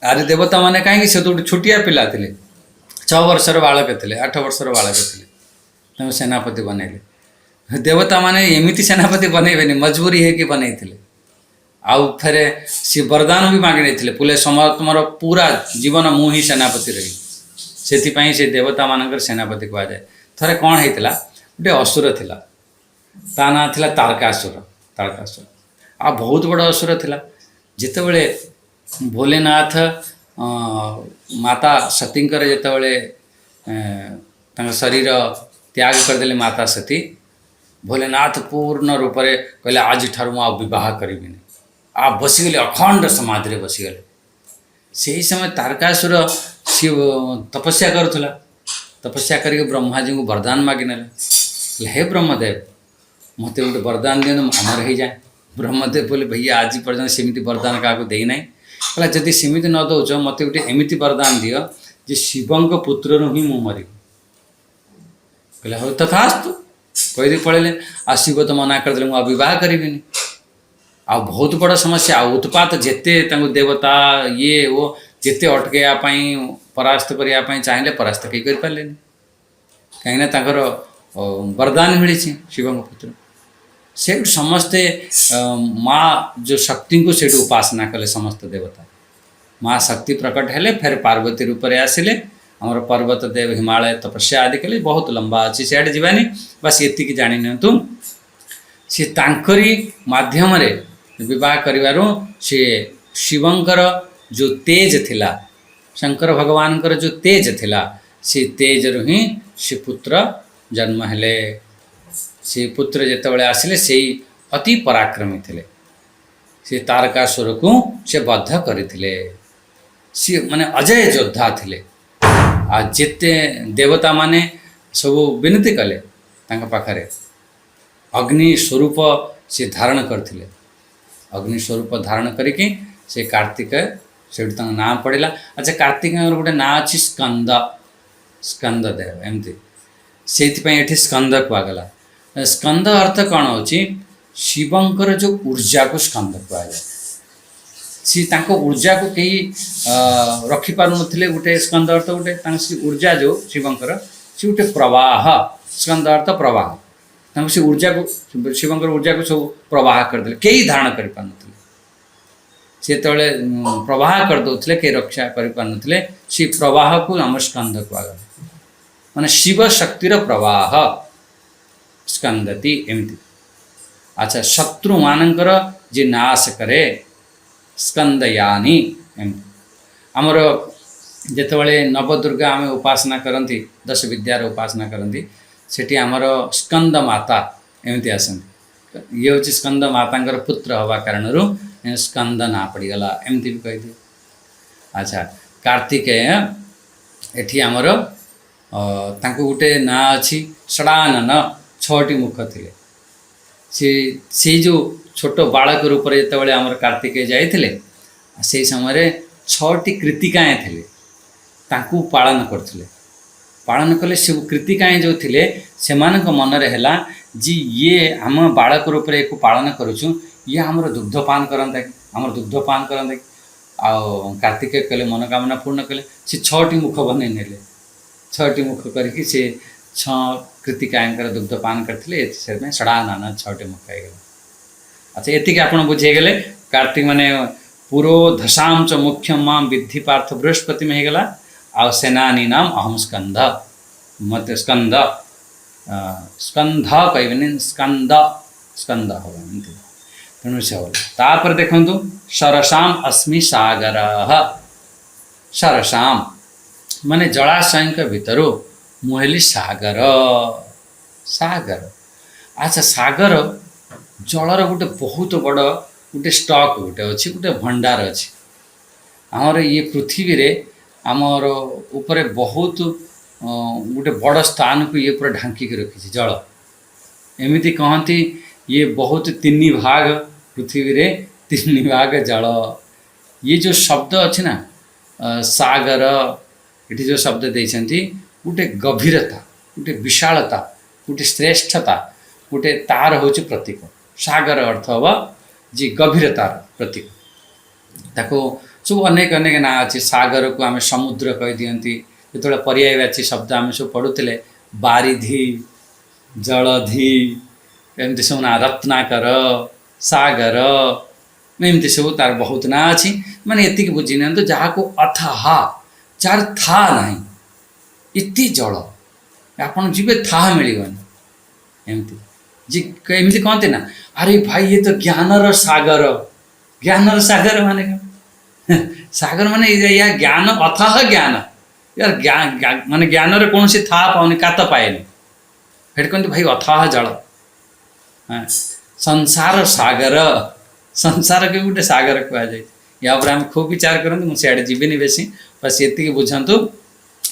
अरे देवता माने कहीं से तो छोटिया पिला थे 6 वर्षर बालक थे 8 वर्षर बालक थे सेनापति बनैले। देवता माने एमती सेनापति बनैबेनी मजबूरी है कि बनैथिले आउ फेरे सी वरदान भी मागी नहीं पुले समय तुम पूरा जीवन मु ही सेनापति रही से से देवता मानकर सेनापति कह जाए। थरे कौन होता गोटे असुर थिला ता ना थिला तारकासुर। तारकासुर आ बहुत बड़ असुर थिला। जितेबले भोलेनाथ माता सतींकर जितेबले शरीर त्याग करदे माता सती भोलेनाथ पूर्ण रूप से कहले आज ठार मुझे बह करी आ बसीगले अखंड समाधि बसीगले। से ही समय तारकासुर सी तपस्या करुला तपस्या करके ब्रह्मा जी को वरदान मागी ना हे ब्रह्मदेव मत गोटे वरदान दिखाँ अमर हो जाए। ब्रह्मदेव बोले भैया आज पर्यटन सेमती वरदान क्या देना कहला जदि सेमती न दौच मत गोटे एमती वरदान दियो जे शिवं पुत्र ही मु मरी कहले हो तथास्तु कहीदे पड़े आ शिव तो मना करदे मुझे बह करी आ बहुत बड़ा समस्या आ उत्पात जेते देवता ये वो जेते अटकैवाई परास्त करने चाहिए परास्त कहीं कर पारे कहीं वरदान मिली शिव पुत्र से समस्ते माँ जो शक्ति को से उपासना कले समस्त देवता माँ शक्ति प्रकट हेले फिर पार्वती रूप से आसिले आमर पर्वत देव हिमालय तपस्या आदि कले बहुत लंबा अच्छी सियाड़े जावानी बस ये जानी नियंतु सी तांकरी माध्यम रे विवाह करिवारु से शिवंकर जो तेज थिला शंकर भगवान कर जो तेज थिला से तेज रु ही से पुत्र जन्म हेले। से पुत्र जितेबाला आसिले से अति पराक्रमी थिले से तारकासुर को से बद्ध करथिले। सी माने अजय योद्धा थिले आ जेते देवता माने सब विनती कले तांका पाखरे अग्नि स्वरूप से धारण करथिले। अग्नि स्वरूप धारण करके से कार्तिक से नाम पड़ा। अच्छा कार्तिक गोटे ना अच्छी स्कंद स्कंद देव एमती से स्कंद कहगला। स्कंद अर्थ कौन हो शिवंकर जो ऊर्जा को स्कंद कहुए सी ऊर्जा को कहीं रखिपार नथिले गोटे स्कंद अर्थ गोटे ऊर्जा जो शिवंकर सी गोटे प्रवाह स्कंद अर्थ प्रवाह से ऊर्जा को शिवंकर ऊर्जा को सब प्रवाह करदे कई धारण कर पार नथिले से तले प्रवाह कर दौले कई रक्षा कर पार नथिले सी प्रवाह को आम स्कंद कहुए माने शिव शक्तिर प्रवाह स्कंदती एमती। अच्छा शत्रु मानकर जे नाश करे स्कंदयानी एमती। आमर जितेबाला नवदुर्गा आम उपासना करती 10 विद्यार उपासना करती सेठी आमर स्कंद माता एमती आसती ये हूँ स्कंद माता पुत्र हवा कारण स्कंद ना पड़गला एमती भी कही। अच्छा कार्तिकेय एठी आमर गोटे ना अच्छी षडानन 6टी मुख थिले से जो छोट बालक रूप से जितेबाला आमर कार्तिकेय जाइथिले से समय 6टी कृतिकाएँ थिले तांकु पालन करथिले पालन कले सब कृतिकाएँ जो थिले सेमानक मनरे हैला जी ये आम बालक रूप से एक पालन करुचु ये आमर दुग्धपान करता कि आमर दुग्धपान करता कि कार्तिकेय कले मनोकामना पूर्ण कले से 6टी मुख बन नेले 6टी मुख करके से 6 कृतिकाएँ दुग्धपान करते से षडानन 6टी मुख होगा। अच्छा ये आप बुझेगले कार्तिक माने पूर्व धसाम च मुख्यम माँ विद्धि पार्थ बृहस्पति में होगला आ सेनानी नाम अहम स्कंद मत स्कंद स्कंध कह स्कंद स्कंद हो तेणु से होगा। देखु सरसाम अस्मि सागर सरसाम माने जलाशय भितर मुहेली सागर सागर। अच्छा सागर जलर गोटे बहुत बड़ गोटे स्टक गोटे अच्छी गोटे भंडार अच्छी आमर ये पृथ्वी रे आमर ऊपर बहुत गोटे बड़ स्थान को ये पूरा ढांकी रखी जल एमती कहती ये बहुत 3 भाग पृथ्वी रे 3 भाग जल। ये जो शब्द अच्छी ना सागर ये जो शब्द देती गोटे गभीरता गोटे विशालता गोटे श्रेष्ठता गोटे तार हूँ प्रतीक सागर अर्थ हम जी गभीरतार प्रतीक ताको सब अनेक अनेक ना अच्छी सागर को आम समुद्र कही दियंती जो पर्यायवाची शब्द आम सब पढ़ुले बारिधि जलधि एमती सब ना रत्नाकर सागर एमती सब तार बहुत ना अच्छी माने एति बुझी ना जहाँ को अथाह जार था ना इति जल आपन जीवे था मिलगन एमती जी एमती कहते ना अरे भाई ये तो ज्ञानर सागर माने सागर माने या ज्ञान अथाह ज्ञान यार ज्ञान माने ज्ञान कौन सी था पाने कात पाएनि हेट कहते भाई अथाह जल हाँ संसार सागर संसार के गोटे सागर कहुए या आम खूब विचार करते मुझे सियाड़े जीविनी बेसी बस ये बुझातु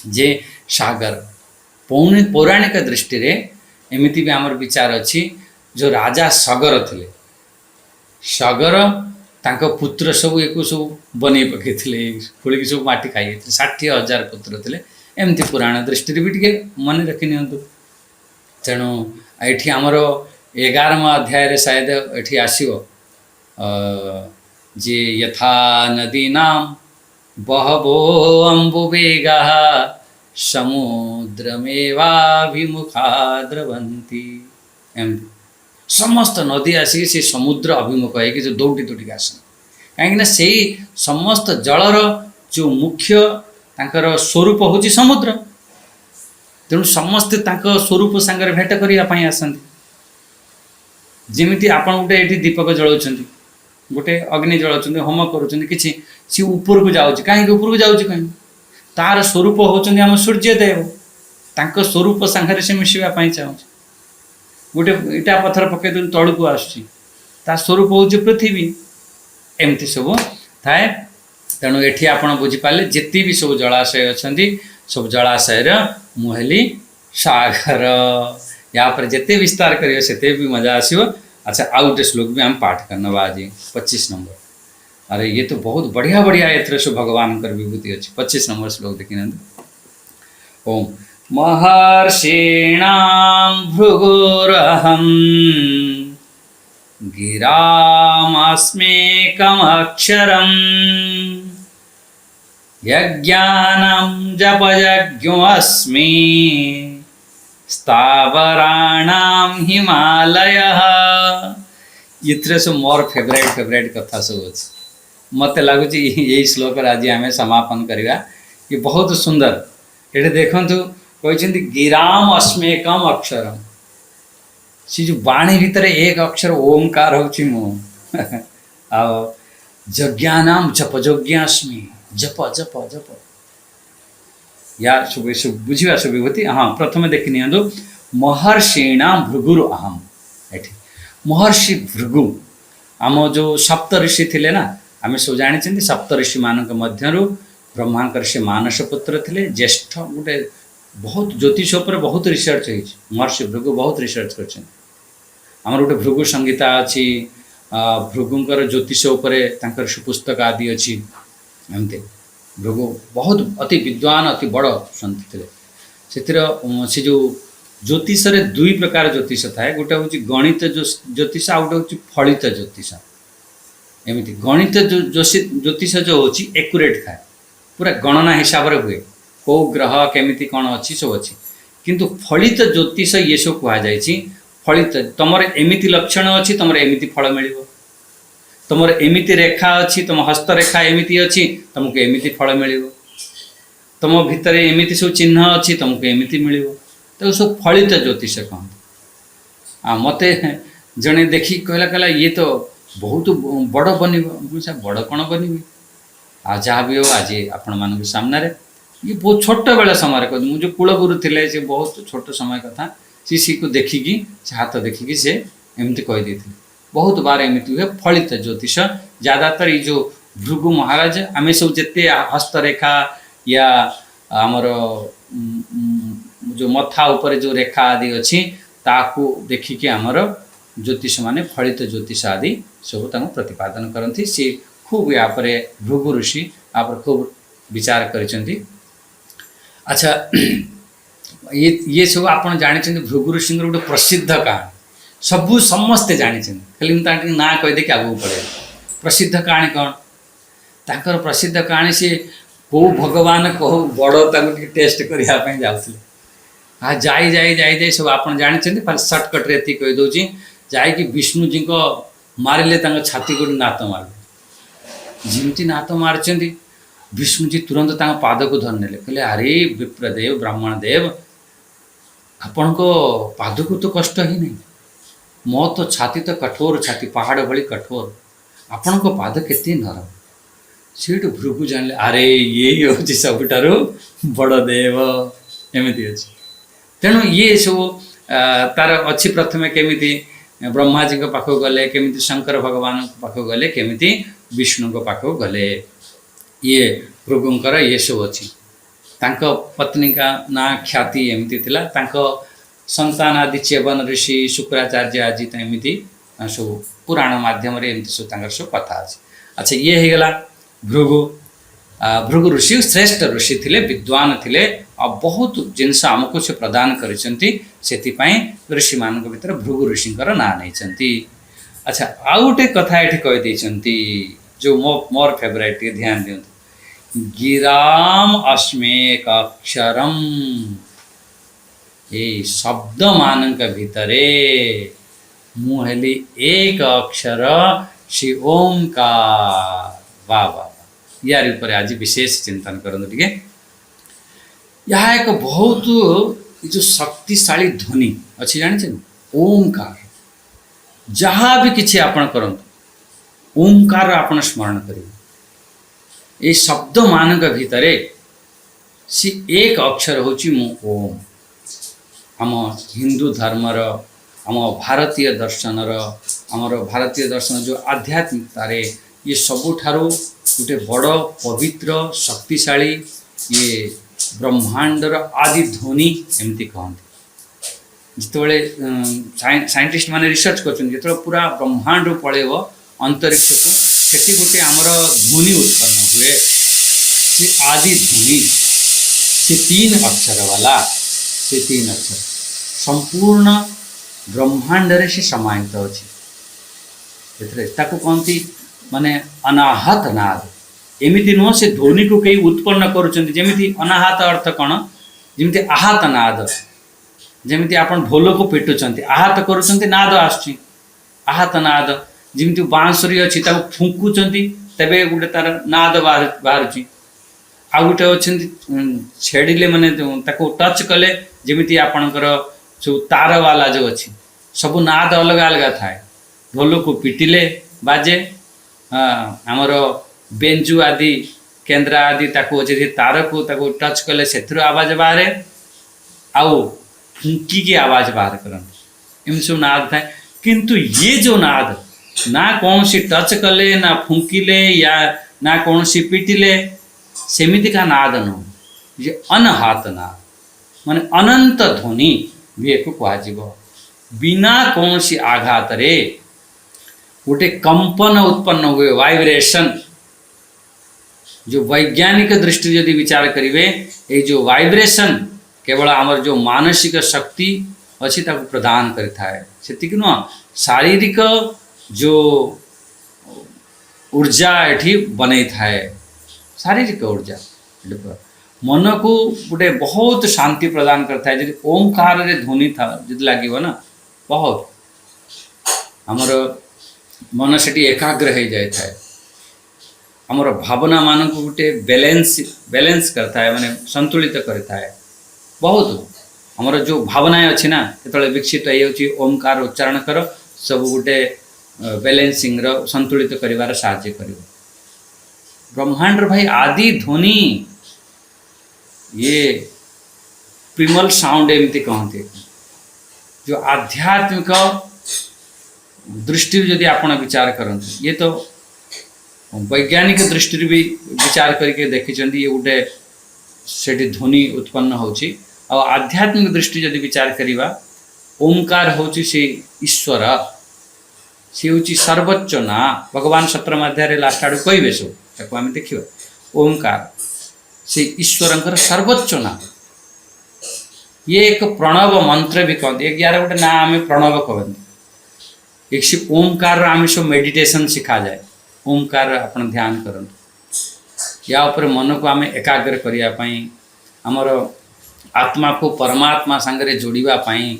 जे सागर पौराणिक दृष्टि रे एमती भी आमर विचार अच्छी जो राजा सगर थे सगर तांको पुत्र सब एक सब बन पकई खोलिक सब माटी खाई 60,000 पुत्र थे एमती पुराण दृष्टि भी टे मन रखी नियंतु तेणु ये आमर 11वां अध्याय शायद ये आसो जे यथा नदीनां बहवो अम्बुवेगा समुद्रमेवाभिमुखा द्रवन्ति एमती समस्त नदी आसिक से समुद्र अभिमुख है जो दौड़ी दौड़ी आसन कहीं से समस्त जलर जो मुख्य तांकर स्वरूप होची समुद्र तेणु समस्ते तांको स्वरूप सांगरे भेट करने आसती जमीती आपड़ गोटे ये दीपक जलाउं गोटे अग्नि जलाउं होम करुँच कि सी ऊपर को जाऊँच कहीं ऊपर को जाऊँच कहीं तार स्वरूप होचंदी आम सूर्यदेव तांको स्वरूप सांगरे से मिशापी चाहूँ गोटे इटा पत्थर पकई दूँ तल को आसता स्वरूप हूँ पृथ्वी एमती सब थाए तेणु ये आप बुझीपारे जिते भी सब जलाशय अच्छा सब जलाशयर मुहेली सागर यापर जिते विस्तार करेंगे से भी मजा आसो। अच्छा आउ गोटे श्लोक भी आम पाठ करना आज 25 नंबर अरे ये तो बहुत बढ़िया बढ़िया एथर सब भगवान विभूति अच्छी 25 नंबर श्लोक देखी ना ओम महर्षिणां भृगुरहं गिरामस्मेकमक्षरं यज्ञानं जपयज्ञोऽस्मि स्थावराणां हिमालयः इतरे सब मोर फेवरेट कथा सब अच्छे मत लगुच यही श्लोक आज आम समापन करवा ये बहुत सुंदर ये देखु कहते गिराम अस्मेकम अक्षरम सी जो वाणी भितर एक अक्षर ओंकार होची मो आ यज्ञानाम जप यज्ञास्मि जप जप जप या सब बुझा सब विभूति हाँ प्रथम देखी नि महर्षिणां भृगुर अहम ये महर्षि भृगु आम जो सप्त ऋषि थे ना आम सब जानी सप्त ऋषि मान मध्यरु ब्रह्मांकर से मानस पुत्र थे ज्येष्ठ गोटे बहुत ज्योतिष पर बहुत रिसर्च हो महर्षि भृगु बहुत रिसर्च कर गोटे भृगु संहिता अच्छी भृगुंकर ज्योतिष उपर पुस्तक आदि अच्छी एमती भृगु बहुत अति विद्वान अति बड़ संत थे से जो ज्योतिष रे दुई प्रकार ज्योतिष थाए गोटे हूँ गणित ज्योतिष आ गोटे हूँ फलित ज्योतिष एमती गणित ज्योतिष जो होची एक्यूरेट थाए पूरा गणना हिसाब से हुए कौ ग्रह केमिति कौन अच्छी सब अच्छी किंतु फलित ज्योतिष ये सब कहुई फलित तुम एमती लक्षण अच्छी तुम एमती फल मिल तुम एमती रेखा अच्छी तुम हस्तरेखा एमती अच्छी तुमको एमती फल मिल तुम भितर एमती सब चिन्ह अच्छी तुमको एमती मिल तो सब फलित ज्योतिष कहते मत जड़े देखी कहला ये तो बहुत बड़ बन बड़ कौन बन आ जहाँ भी हो आज आपण मान सामने ये बहुत छोट बेला समय कह जो कूलगुरु थे से बहुत छोट समय कथा सी को देखिकी से हाथ देखिकी से एमती कहीदे बहुत बार एमती हुए फलित ज्योतिष ज़्यादातर ये जो भृगु महाराज आम सब जिते हस्तरेखा या आमर जो मथा उपर जो रेखा आदि अच्छी ताकू देखिकी आमर ज्योतिष माने फलित ज्योतिष आदि सब प्रतिपादन करती सी खूब यापर भृगु ऋषि आप खूब विचार करिसेंती। अच्छा ये सब आप जानी भृगु ऋषि गोटे प्रसिद्ध कहानी सबू समस्ते जानी खाली मुझे ना कहीदे कि आगू पड़े प्रसिद्ध कहानी कौन ताकर प्रसिद्ध कहानी सी कौ भगवान कौ बड़ टेस्ट करने जाऊे हाँ जाई जाई जाई जाई सब आप जानी सर्टकट रे कहीदे जाकि विष्णुजी को मारे छाती को नात मारे ଯେମିତି ନାତ ମାରିଛନ୍ତି ବିଷ୍ଣୁଜୀ ତୁରନ୍ତ ତାଙ୍କ ପାଦକୁ ଧରିନେଲେ, କହିଲେ ଆରେ ବିପ୍ରଦେବ ବ୍ରାହ୍ମଣ ଦେବ, ଆପଣଙ୍କ ପାଦକୁ ତ କଷ୍ଟ ହେଇନାହିଁ, ମୋ ତ ଛାତି ତ କଠୋର ଛାତି, ପାହାଡ଼ ଭଳି କଠୋର, ଆପଣଙ୍କ ପାଦ କେତେ ନରମ। ସେଇଠୁ ଭୃଗୁ ଜାଣିଲେ ଆରେ ଇଏ ହେଉଛି ସବୁଠାରୁ ବଡ଼ ଦେବ, ଏମିତି ଅଛି। ତେଣୁ ଇଏ ସବୁ ତାର ଅଛି, ପ୍ରଥମେ କେମିତି ବ୍ରହ୍ମାଜୀଙ୍କ ପାଖକୁ ଗଲେ, କେମିତି ଶଙ୍କର ଭଗବାନଙ୍କ ପାଖକୁ ଗଲେ, କେମିତି ବିଷ୍ଣୁଙ୍କ ପାଖକୁ ଗଲେ, ଇଏ ଭୃଗୁଙ୍କର ଇଏ ସବୁ ଅଛି। ତାଙ୍କ ପତ୍ନୀଙ୍କ ନାଁ ଖ୍ୟାତି ଏମିତି ଥିଲା, ତାଙ୍କ ସନ୍ତାନ ଆଦି ଚ୍ୟବନ ଋଷି, ଶୁକ୍ରାଚାର୍ଯ୍ୟ ଆଜି ତ ଏମିତି ସବୁ ପୁରାଣ ମାଧ୍ୟମରେ ଏମିତି ସବୁ ତାଙ୍କର ସବୁ କଥା ଅଛି। ଆଚ୍ଛା, ଇଏ ହେଇଗଲା ଭୃଗୁ। ଭୃଗୁ ଋଷି ଶ୍ରେଷ୍ଠ ଋଷି ଥିଲେ, ବିଦ୍ୱାନ ଥିଲେ, ଆଉ ବହୁତ ଜିନିଷ ଆମକୁ ସେ ପ୍ରଦାନ କରିଛନ୍ତି, ସେଥିପାଇଁ ଋଷିମାନଙ୍କ ଭିତରେ ଭୃଗୁ ଋଷିଙ୍କର ନାଁ ନେଇଛନ୍ତି। ଆଚ୍ଛା, ଆଉ ଗୋଟେ କଥା ଏଠି କହିଦେଇଛନ୍ତି ଯେଉଁ ମୋର ଫେଭରାଇଟ୍, ଟିକେ ଧ୍ୟାନ ଦିଅନ୍ତୁ। ଗିରାମ ଅସ୍ମେକ ଅକ୍ଷରମ, ଏଇ ଶବ୍ଦମାନଙ୍କ ଭିତରେ ମୁଁ ହେଲି ଏକ ଅକ୍ଷର, ଶ୍ରୀ ଓଁକାର। ବା ବା, ୟାର ଉପରେ ଆଜି ବିଶେଷ ଚିନ୍ତନ କରନ୍ତୁ ଟିକେ। ଏହା ଏକ ବହୁତ ଏ ଯେଉଁ ଶକ୍ତିଶାଳୀ ଧ୍ୱନି ଅଛି ଜାଣିଛନ୍ତି, ଓଁକାର। ଯାହା ବି କିଛି ଆପଣ କରନ୍ତୁ, ଓଁକାର ଆପଣ ସ୍ମରଣ କରିବେ। এই ଶବ୍ଦମାନଙ୍କ ଭିତରେ ସେ ଏକ ଅକ୍ଷର ହେଉଛି ମୁଁ ଓମ୍। ଆମ ହିନ୍ଦୁ ଧର୍ମର, ଆମ ଭାରତୀୟ ଦର୍ଶନର, ଆମର ଭାରତୀୟ ଦର୍ଶନ ଯେଉଁ ଆଧ୍ୟାତ୍ମିକତାରେ ଇଏ ସବୁଠାରୁ ଗୋଟେ ବଡ଼ ପବିତ୍ର ଶକ୍ତିଶାଳୀ ଇଏ ବ୍ରହ୍ମାଣ୍ଡର ଆଦି ଧ୍ୱନି ଏମିତି କହନ୍ତି। ଯେତେବେଳେ ସାଇଣ୍ଟିଷ୍ଟ ମାନେ ରିସର୍ଚ୍ଚ କରୁଛନ୍ତି, ଯେତେବେଳେ ପୁରା ବ୍ରହ୍ମାଣ୍ଡରୁ ପଳେଇବ ଅନ୍ତରିକ୍ଷକୁ, ସେଠି ଗୋଟେ ଆମର ଧ୍ୱନି ଉତ୍ପନ୍ନ ହୁଏ, ସେ ଆଦି ଧ୍ୱନି, ସେ 3 ଅକ୍ଷର ବାଲା, ସେ 3 ଅକ୍ଷର ସମ୍ପୂର୍ଣ୍ଣ ବ୍ରହ୍ମାଣ୍ଡରେ ସେ ସମାହିତ ଅଛି। ସେଥିରେ ତାକୁ କହନ୍ତି ମାନେ ଅନାହତ ନାଦ। ଏମିତି ନୁହଁ ସେ ଧ୍ୱନିକୁ କେହି ଉତ୍ପନ୍ନ କରୁଛନ୍ତି, ଯେମିତି ଅନାହତ ଅର୍ଥ କ'ଣ, ଯେମିତି ଆହତ ନାଦ, ଯେମିତି ଆପଣ ଢୋଲକୁ ପିଟୁଛନ୍ତି, ଆହତ କରୁଛନ୍ତି, ନାଦ ଆସୁଛି, ଆହତ ନାଦ। ଯେମିତି ବାଁଶୁରୀ ଅଛି, ତାକୁ ଫୁଙ୍କୁଛନ୍ତି, ତେବେ ଗୋଟେ ତାର ନାଦ ବାହାରୁଛି। ଆଉ ଗୋଟେ ଅଛନ୍ତି ଛେଡ଼ିଲେ ମାନେ ତାକୁ ଟଚ୍ କଲେ, ଯେମିତି ଆପଣଙ୍କର ସବୁ ତାରବାଲା ଯେଉଁ ଅଛି, ସବୁ ନାଦ ଅଲଗା ଅଲଗା ଥାଏ। ଢୋଲକୁ ପିଟିଲେ ବାଜେ, ଆମର ବେଞ୍ଜୁ ଆଦି, କେନ୍ଦ୍ରା ଆଦି, ତାକୁ ଯଦି ତାରକୁ ତାକୁ ଟଚ୍ କଲେ ସେଥିରୁ ଆବାଜ ବାହାରେ, ଆଉ ଫୁଙ୍କିକି ଆବାଜ ବାହାର କରନ୍ତି, ଏମିତି ସବୁ ନାଦ ଥାଏ। କିନ୍ତୁ ଇଏ ଯେଉଁ ନାଦ, ନା କୌଣସି ଟଚ୍ କଲେ, ନା ଫୁଙ୍କିଲେ, ୟା ନା କୌଣସି ପିଟିଲେ, ସେମିତିକା ନାଦ ନୁହଁ। ଯେ ଅନହାତ ନାଦ, ମାନେ ଅନନ୍ତ ଧ୍ୱନି ବି ଏକୁ କୁହାଯିବ। ବିନା କୌଣସି ଆଘାତରେ ଗୋଟେ କମ୍ପନ ଉତ୍ପନ୍ନ ହୁଏ, ଭାଇବ୍ରେସନ୍। जो वैज्ञानिक दृष्टि यदि विचार करेंगे, ये जो वाइब्रेशन केवल आमर जो मानसिक शक्ति अच्छी ताको प्रदान करता है, सेतिक नुह शारीरिक जो ऊर्जा एठी बनै थाए, शारीरिक ऊर्जा मन को गोटे बहुत शांति प्रदान करता है। जब ओंकार रे ध्वनि था जब लगे ना, बहुत आमर मन से एकाग्र हो जाए थाए, आमर भावना मान को गोटे बैलेंस करता है, माने संतुलित करता है। बहुत आमर जो भावनाएं अच्छी ना, जो विकसित हो ओंकार उच्चारण कर सब गोटे बैलेंसिंग संतुलित करिवार साहाय्य कर। ब्रह्मांड भाई आदि ध्वनि ये प्रिमल साउंड एमती कहते, जो आध्यात्मिक दृष्टि यदि आप विचार करते, ये तो वैज्ञानिक दृष्टि भी विचार करके देखी, ये गोटे से ध्वनि उत्पन्न होची। और आध्यात्मिक दृष्टि यदि विचार करवा, ओंकार होची से ईश्वर, सी हूँ सर्वोच्च ना। भगवान 17 अध्याय लास्ट आड़ कहे सब ताको आम देखा, ओंकार से ईश्वर सर्वोच्च ना। ये एक प्रणव मंत्र भी कहते, 11 गोटे ना आम प्रणव कहते। एक से ओंकार आम सब मेडिटेशन शिखा जाए। ओंकार आप ध्यान करूँ, या उपर मन को आम एकाग्र करने, आमर आत्मा को परमात्मा सांगरे जोड़ापी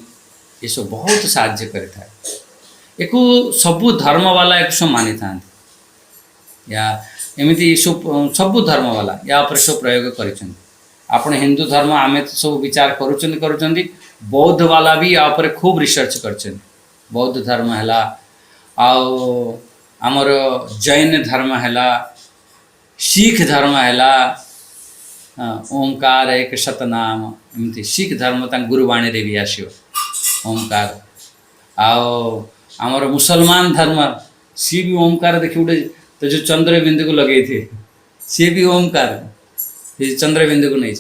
ये सब बहुत साहाय्य करता है। एक सबू धर्म वाला एक सब मानी था, या एमती सबू धर्म वाला या पर सब प्रयोग कर आपण हिंदू धर्म आमे तो सब विचार करुँच बौद्ध वाला भी या पर खूब रिसर्च कर बौद्ध धर्म है आमर जैन धर्म है सिख धर्म है ओंकार एक सतनाम एमती सिख धर्म गुरुवाणी रे भी आसो ओंकार आमर मुसलमान धर्म सी भी ओंकार देखिए गोटे तो जो चंद्रबिंदु को लगे थे सी भी ओंकार चंद्रबिंदु को नहीं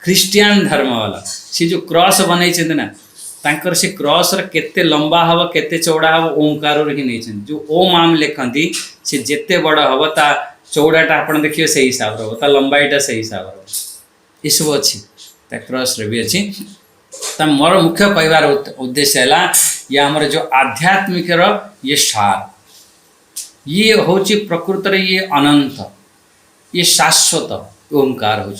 ख्रिस्टियान धर्म वाला सी जो क्रॉस बन ना तांकर से क्रॉस केते लंबा हब केते चौड़ा हब ओंकार ही नहीं जो ओम आम लिखती से जेते बड़ हम ता चौड़ाटा आप देखिए से हिसाब रो ता लंबाईटा से हिसाब रो ये सब अच्छी क्रॉस भी अच्छी मोर मुख्य कहबार उद्देश्य है ये आमर जो आध्यात्मिक ये सार ये हूँ प्रकृत ये अनंत ये शाश्वत ओंकार हूँ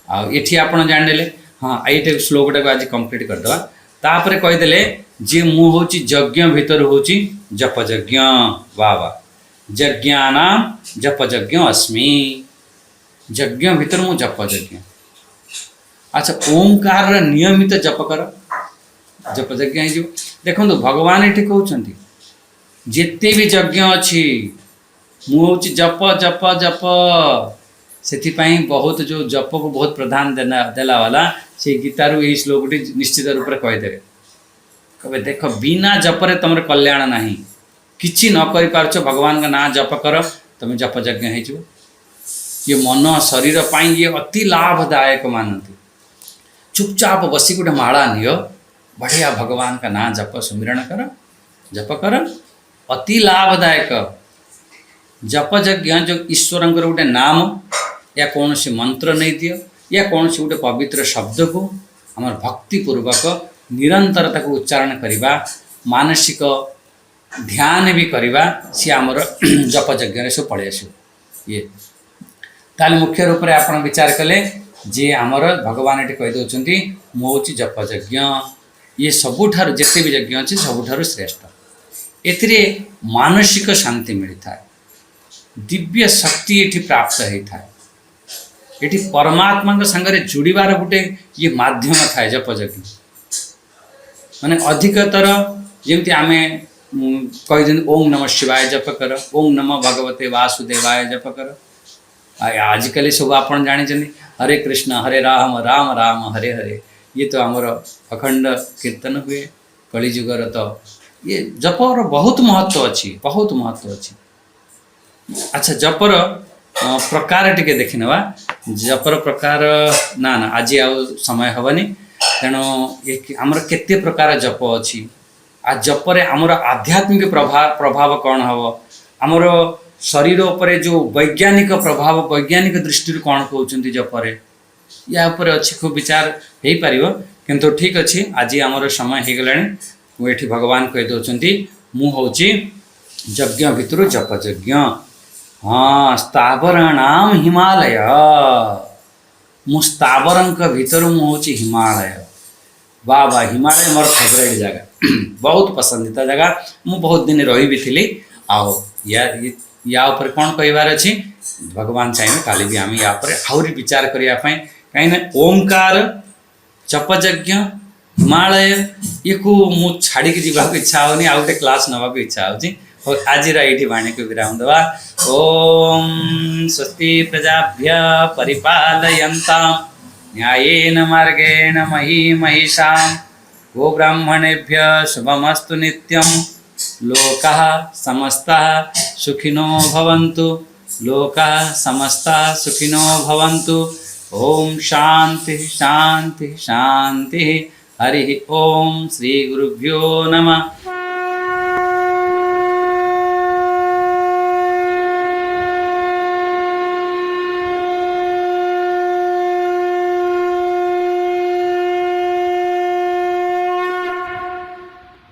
आठी आप जाने हाँ ये श्लोकटा को आज कंप्लीट करदे तापर कहीदे जे मु हूँ यज्ञ भितर हूँ जप यज्ञ वाह यज्ञाना जप यज्ञ अस्मि यज्ञ भितर मु जप यज्ञ अच्छा ओंकार नियमित जप कर जप यज्ञ हो देखो भगवान ये कहते जिते भी यज्ञ अच्छी मुझे जप जप जप से बहुत जो जप को बहुत प्रधान देला वाला से गीतारू यही श्लोकटी निश्चित रूप से कहीदे कहे देख बिना जपरे तुम कल्याण ना किसी न कर भगवान का ना जप कर तुम जप यज्ञ हो ये मन शरीर पाई ये अति लाभदायक मानती चुपचाप बसी गोटे माला नियो बढ़िया भगवान का ना जप सुमिरण कर जप कर अति लाभदायक जप यज्ञ जो ईश्वर गोटे नाम या कौन सी मंत्र नहीं दियो या कौन सी गोटे पवित्र शब्द को आम भक्तिपूर्वक निरंतरता को उच्चारण करवा मानसिक ध्यान भी करवा सी आमर जप यज्ञ सब पड़े आस ये ताल मुख्य रूप से आप विचार कले जे आमर भगवान ये कहीदे मुझे जप यज्ञ ये सबुठार जिते भी यज्ञ अच्छे सबुठार श्रेष्ठ एथिरे मानसिक शांति मिलता है दिव्य शक्ति ये प्राप्त होता है ये परमात्मा संगे जोड़बार गोटे ये माध्यम थाए जप यज्ञ माने अधिकतर जमी आम कहीदे ओम नमः शिवाय जप कर ओम नमः भगवते वासुदेवाय जप कर आजिकल सब आप जानी हरे कृष्ण हरे राम राम राम हरे हरे ये तो आमर अखंड कीर्तन हुए कलिजुगर तो ये जपर बहुत महत्व अच्छी बहुत महत्व अच्छी अच्छा जपर प्रकार टिके देखी ना जपर प्रकार ना ना आज आ समय हेनी तेणु ये आमर केते प्रकार जप अच्छी आ जपरे आमर आध्यात्मिक प्रभाव कौन हम आमर शरीर उपरे जो वैज्ञानिक प्रभाव वैज्ञानिक दृष्टि कौन कहते जपरे या उपरे अच्छी खूब विचार हो पार किंतु ठीक अच्छे आज आमर समय हो गला मुझे भगवान कहीदे मु हूँ यज्ञ भितर जप यज्ञ हाँ स्थावराणाम हिमालय मु स्थावरंक भितर मु हूँ हिमालय वाह वाह हिमालय मोर फेवरेट जगह बहुत पसंदीदा जगह मु बहुत दिन रही भी थी आओ या ऊपर कौन कहबार अच्छी भगवान चाहिए काली भी आम या आहरी विचार करने कहीं ओंकार जप यज्ञ हिमालय ये को मु छाड़ी जावाक इच्छा होनी आ गए क्लास नवा इच्छा हो आज ये वाणी को विराम दवा ओम स्वस्ति प्रजाभ्य परिपालयन्तां न्यायेन मार्गेण मही महिषां गोब्राह्मणेभ्य शुभमस्तु नित्यं लोकाः समस्ताः सुखिनो भवन्तु लोकाः समस्ताः सुखिनो भवन्तु ओम शांति शांति शांति हरि ओम श्री गुरुभ्यो नमः।